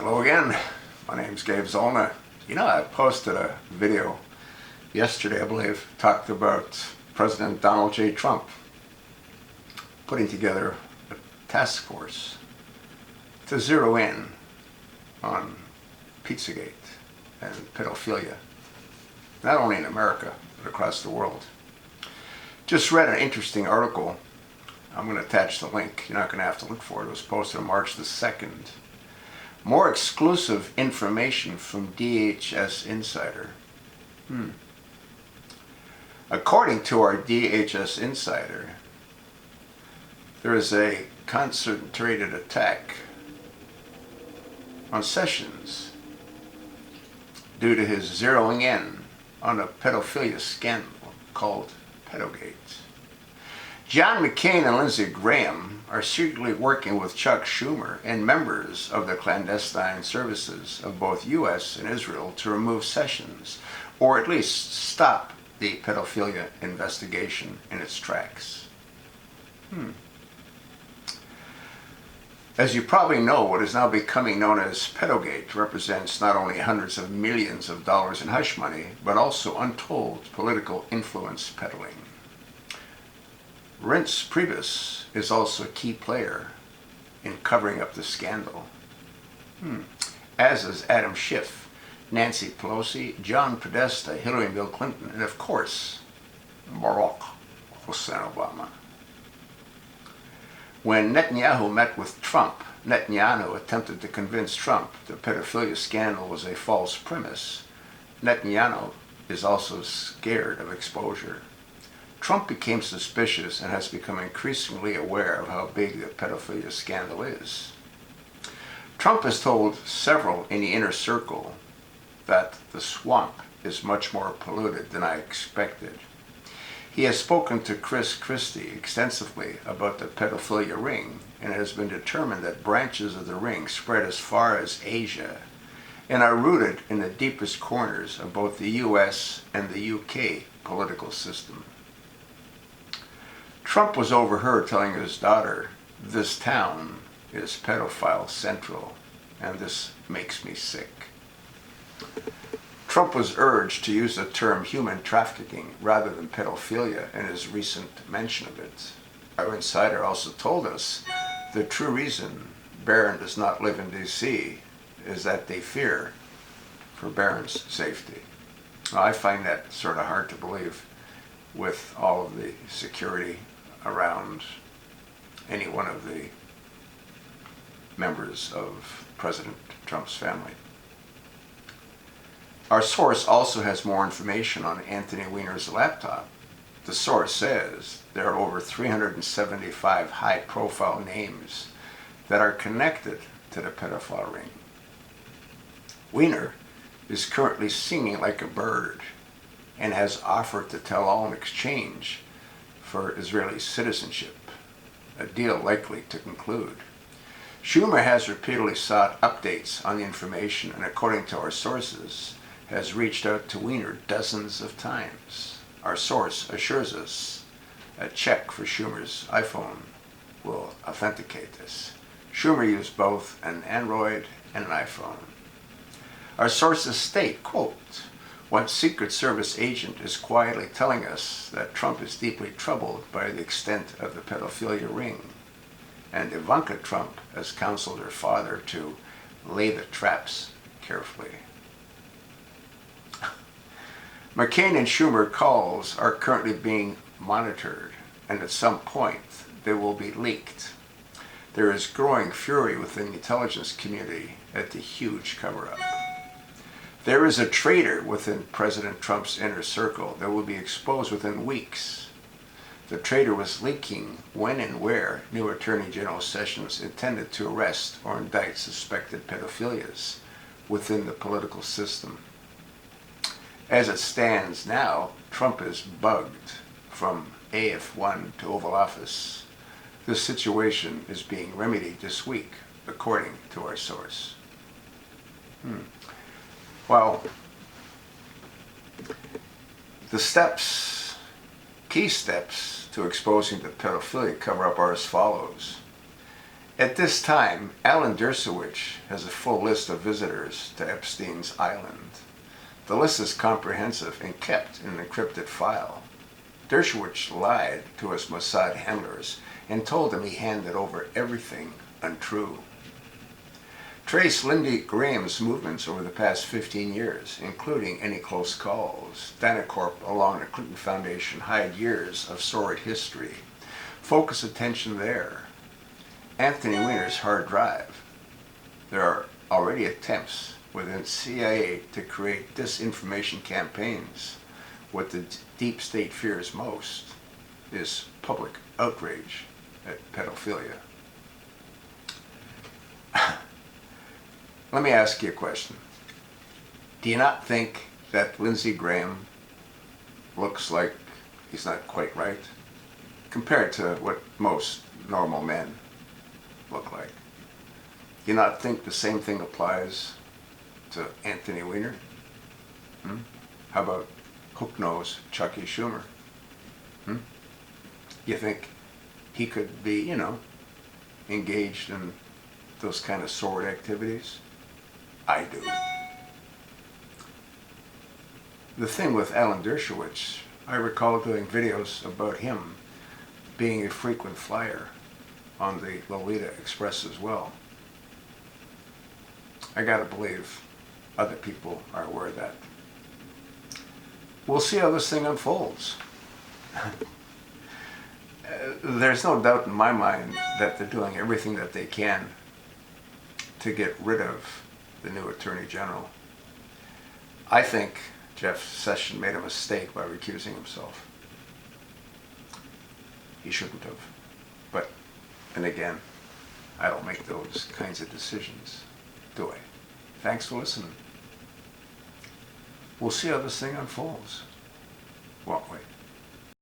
Hello again. My name's Gabe Zollner. I posted a video yesterday, I believe, talked about President Donald J. Trump putting together a task force to zero in on Pizzagate and pedophilia, not only in America, but across the world. Just read an interesting article. I'm going to attach the link. You're not going to have to look for it. It was posted on March the 2nd. More exclusive information from DHS Insider. According to our DHS Insider, there is a concentrated attack on Sessions due to his zeroing in on a pedophilia scandal called Pedogate. John McCain and Lindsey Graham are secretly working with Chuck Schumer and members of the clandestine services of both U.S. and Israel to remove Sessions, or at least stop the pedophilia investigation in its tracks. As you probably know, what is now becoming known as Pedogate represents not only hundreds of millions of dollars in hush money, but also untold political influence peddling. Reince Priebus is also a key player in covering up the scandal, as is Adam Schiff, Nancy Pelosi, John Podesta, Hillary and Bill Clinton, and of course, Barack Hussein Obama. When Netanyahu met with Trump, Netanyahu attempted to convince Trump the pedophilia scandal was a false premise. Netanyahu is also scared of exposure. Trump became suspicious and has become increasingly aware of how big the pedophilia scandal is. Trump has told several in the inner circle that the swamp is much more polluted than I expected. He has spoken to Chris Christie extensively about the pedophilia ring, and it has been determined that branches of the ring spread as far as Asia and are rooted in the deepest corners of both the US and the UK political system. Trump was overheard telling his daughter, "This town is pedophile central, and this makes me sick." Trump was urged to use the term human trafficking rather than pedophilia in his recent mention of it. Our insider also told us the true reason Barron does not live in D.C. is that they fear for Barron's safety. Now, I find that sort of hard to believe with all of the security around any one of the members of President Trump's family. Our source also has more information on Anthony Weiner's laptop. The source says there are over 375 high-profile names that are connected to the pedophile ring. Weiner is currently singing like a bird and has offered to tell all in exchange for Israeli citizenship, a deal likely to conclude. Schumer has repeatedly sought updates on the information and, according to our sources, has reached out to Weiner dozens of times. Our source assures us a check for Schumer's iPhone will authenticate this. Schumer used both an Android and an iPhone. Our sources state, quote, "One Secret Service agent is quietly telling us that Trump is deeply troubled by the extent of the pedophilia ring, and Ivanka Trump has counseled her father to lay the traps carefully." McCain and Schumer calls are currently being monitored, and at some point they will be leaked. There is growing fury within the intelligence community at the huge cover-up. There is a traitor within President Trump's inner circle that will be exposed within weeks. The traitor was leaking when and where new Attorney General Sessions intended to arrest or indict suspected pedophilias within the political system. As it stands now, Trump is bugged from AF1 to Oval Office. This situation is being remedied this week, according to our source. Well, the key steps to exposing the pedophilia cover-up are as follows. At this time, Alan Dershowitz has a full list of visitors to Epstein's Island. The list is comprehensive and kept in an encrypted file. Dershowitz lied to his Mossad handlers and told them he handed over everything untrue. Trace Lindsey Graham's movements over the past 15 years, including any close calls. Danacorp along the Clinton Foundation hide years of sordid history. Focus attention there. Anthony Weiner's hard drive. There are already attempts within CIA to create disinformation campaigns. What the deep state fears most is public outrage at pedophilia. Let me ask you a question. Do you not think that Lindsey Graham looks like he's not quite right compared to what most normal men look like? Do you not think the same thing applies to Anthony Weiner? How about hook-nosed Chucky Schumer? You think he could be, engaged in those kind of sordid activities? I do. The thing with Alan Dershowitz, I recall doing videos about him being a frequent flyer on the Lolita Express as well. I gotta believe other people are aware of that. We'll see how this thing unfolds. There's no doubt in my mind that they're doing everything that they can to get rid of the new Attorney General. I think Jeff Sessions made a mistake by recusing himself. He shouldn't have. But, and again, I don't make those kinds of decisions, do I? Thanks for listening. We'll see how this thing unfolds, won't we?